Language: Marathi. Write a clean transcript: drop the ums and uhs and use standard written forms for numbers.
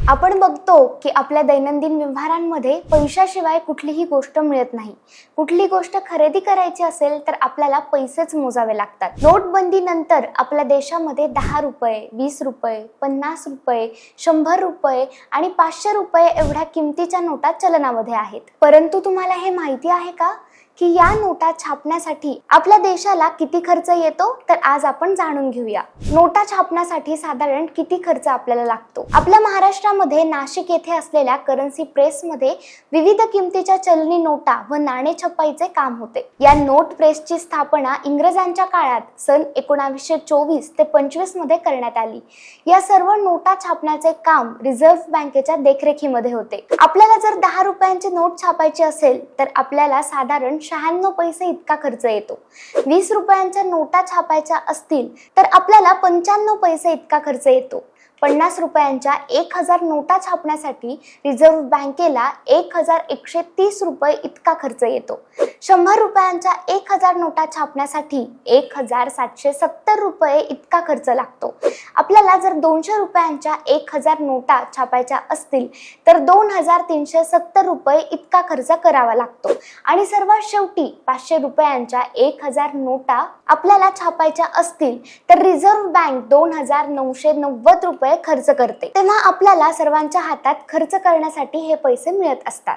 आपण बघतो की आपल्या दैनंदिन व्यवहारांमध्ये पैशाशिवाय कुठलीही गोष्ट मिळत नाही। कुठली गोष्ट खरेदी करायची असेल तर आपल्याला पैसेच मोजावे लागतात। नोटबंदीनंतर आपल्या देशामध्ये 10 रुपये, 20 रुपये, 50 रुपये, 100 रुपये आणि 500 रुपये एवढ्या किमतीच्या नोटा चलनामध्ये आहेत। परंतु तुम्हाला हे माहिती आहे का की या नोटा छापण्यासाठी आपल्या देशाला किती खर्च येतो? तर आज आपण जाणून घेऊया। नोटा छापण्यासाठी साधारण किती खर्च आपल्याला लागतो। आपल्या महाराष्ट्रामध्ये नाशिक येथे असलेल्या करन्सी प्रेसमध्ये विविध किमतीच्या चलनी नोटा व नाणे छपाईचे काम होते। या नोट प्रेसची स्थापना इंग्रजांच्या काळात सन 1924 ते 25 मध्ये करण्यात आली। या सर्व नोटा छापण्याचे काम रिझर्व्ह बँकेच्या देखरेखीमध्ये होते। आपल्याला जर 10 रुपयांची नोट छापायची असेल तर आपल्याला साधारण 96 पैसे इतका खर्च येतो। 20 रुपयांच्या नोटा छापायच्या असतील तर आपल्याला 95 पैसे इतका खर्च येतो। 50 रुपयांच्या 1000 नोटा छापण्यासाठी रिझर्व्ह बँकेला 1130 रुपये इतका खर्च येतो। 100 रुपयांच्या 1000 नोटा छापण्यासाठी 1770 रुपये इतका खर्च लागतो। आपल्याला जर 200 रुपयांच्या 1000 नोटा छापायच्या असतील तर 2370 रुपये इतका खर्च करावा लागतो। आणि सर्वात शेवटी 500 रुपयांच्या 1000 नोटा आपल्याला छापायच्या असतील तर रिझर्व्ह बँक 2990 रुपये खर्च करते। तेव्हा आपल्याला सर्वांच्या हातात खर्च करण्यासाठी हे पैसे मिळत असतात।